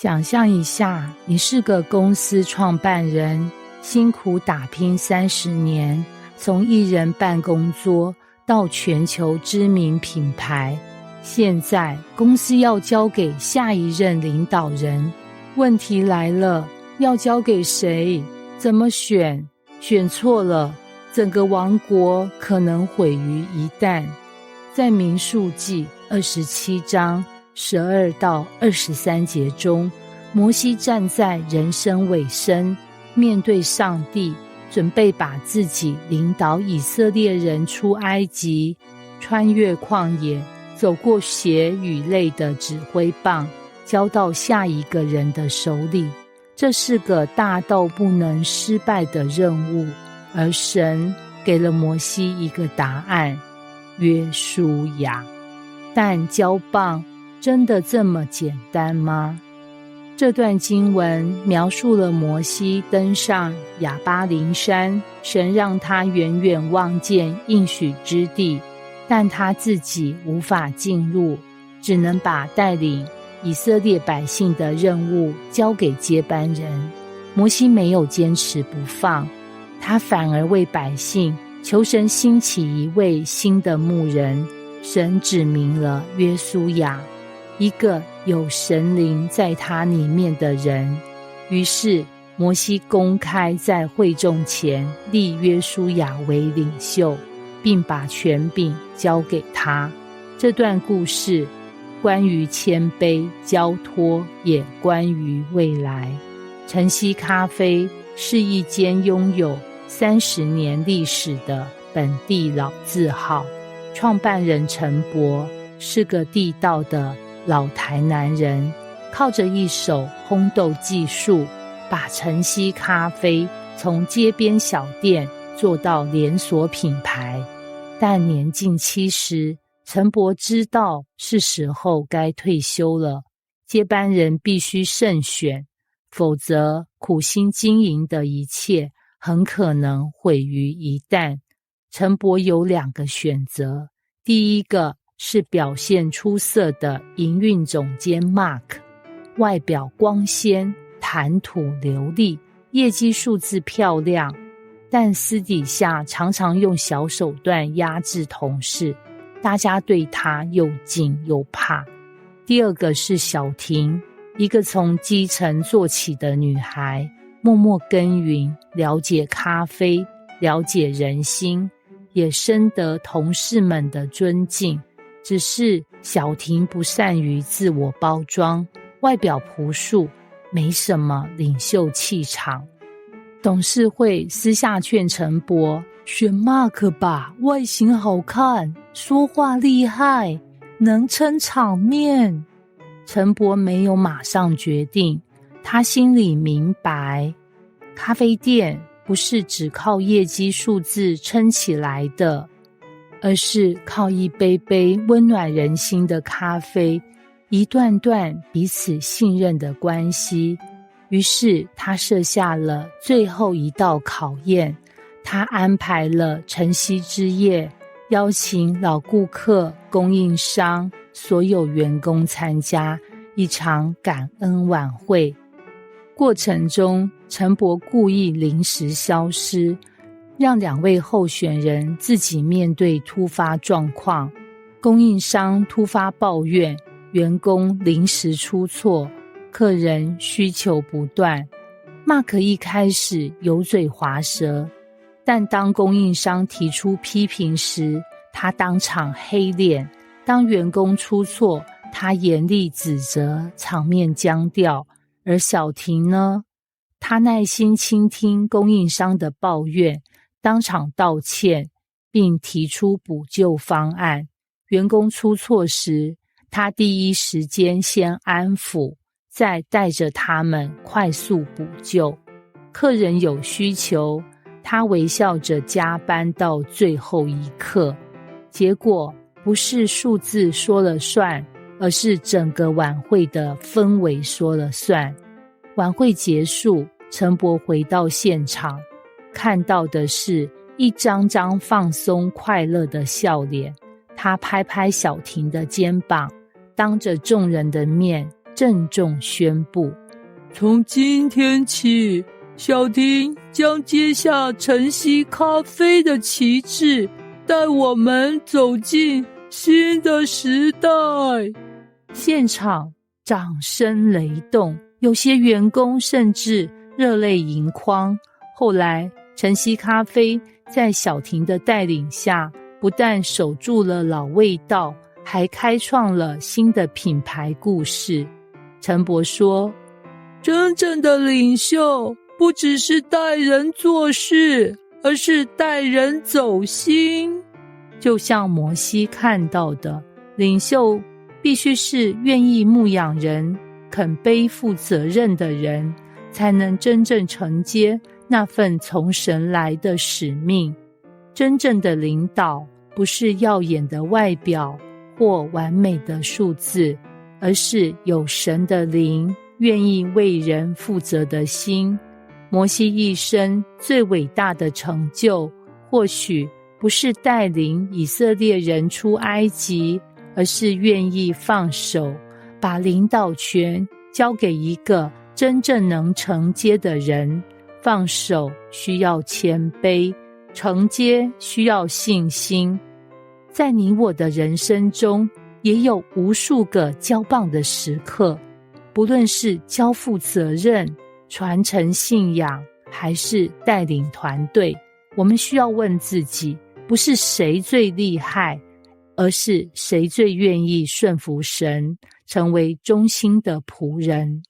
想象一下，你是个公司创办人，辛苦打拼30年，从一人办公桌到全球知名品牌，现在公司要交给下一任领导人，问题来了，要交给谁？怎么选？选错了，整个王国可能毁于一旦。在民数记27章12到23节中，摩西站在人生尾声，面对上帝，准备把自己领导以色列人出埃及，穿越旷野，走过血与泪的指挥棒，交到下一个人的手里。这是个大到不能失败的任务，而神给了摩西一个答案：约书亚。但交棒真的这么简单吗？这段经文描述了摩西登上亚巴琳山，神让他远远望见应许之地，但他自己无法进入，只能把带领以色列百姓的任务交给接班人。摩西没有坚持不放，他反而为百姓求神兴起一位新的牧人。神指明了约书亚，一个有神灵在他里面的人。于是摩西公开在会众前立约书亚为领袖，并把权柄交给他。这段故事关于谦卑交托，也关于未来。晨曦咖啡是一间拥有30年历史的本地老字号，创办人陈伯是个地道的老台南人，靠着一手烘豆技术，把晨曦咖啡从街边小店做到连锁品牌。但年近70，陈伯知道是时候该退休了，接班人必须慎选，否则苦心经营的一切很可能毁于一旦。陈伯有2个选择，第一个是表现出色的营运总监 Mark， 外表光鲜，谈吐流利，业绩数字漂亮，但私底下常常用小手段压制同事，大家对他又敬又怕。第二个是小婷，一个从基层做起的女孩，默默耕耘，了解咖啡，了解人心，也深得同事们的尊敬。只是小婷不善于自我包装，外表朴素，没什么领袖气场。董事会私下劝陈伯，选 Mark 吧，外形好看，说话厉害，能撑场面。陈伯没有马上决定，他心里明白，咖啡店不是只靠业绩数字撑起来的，而是靠一杯杯温暖人心的咖啡，一段段彼此信任的关系。于是他设下了最后一道考验，他安排了晨曦之夜，邀请老顾客、供应商、所有员工参加一场感恩晚会。过程中，陈伯故意临时消失，让2位候选人自己面对突发状况。供应商突发抱怨，员工临时出错，客人需求不断。Mark 一开始油嘴滑舌，但当供应商提出批评时，他当场黑脸。当员工出错，他严厉指责，场面僵掉。而小婷呢，他耐心倾听供应商的抱怨，当场道歉，并提出补救方案。员工出错时，他第一时间先安抚，再带着他们快速补救。客人有需求，他微笑着加班到最后一刻。结果不是数字说了算，而是整个晚会的氛围说了算。晚会结束，陈伯回到现场，看到的是一张张放松快乐的笑脸。他拍拍小婷的肩膀，当着众人的面郑重宣布：从今天起，小婷将接下晨曦咖啡的旗帜，带我们走进新的时代。现场掌声雷动，有些员工甚至热泪盈眶。后来晨曦咖啡在小婷的带领下，不但守住了老味道，还开创了新的品牌故事。陈伯说，真正的领袖不只是带人做事，而是带人走心。就像摩西看到的，领袖必须是愿意牧养人、肯背负责任的人，才能真正承接那份从神来的使命。真正的领导不是耀眼的外表或完美的数字，而是有神的灵，愿意为人负责的心。摩西一生最伟大的成就，或许不是带领以色列人出埃及，而是愿意放手，把领导权交给一个真正能承接的人。放手需要谦卑，承接需要信心。在你我的人生中，也有无数个交棒的时刻，不论是交付责任、传承信仰，还是带领团队，我们需要问自己，不是谁最厉害，而是谁最愿意顺服神，成为忠心的仆人。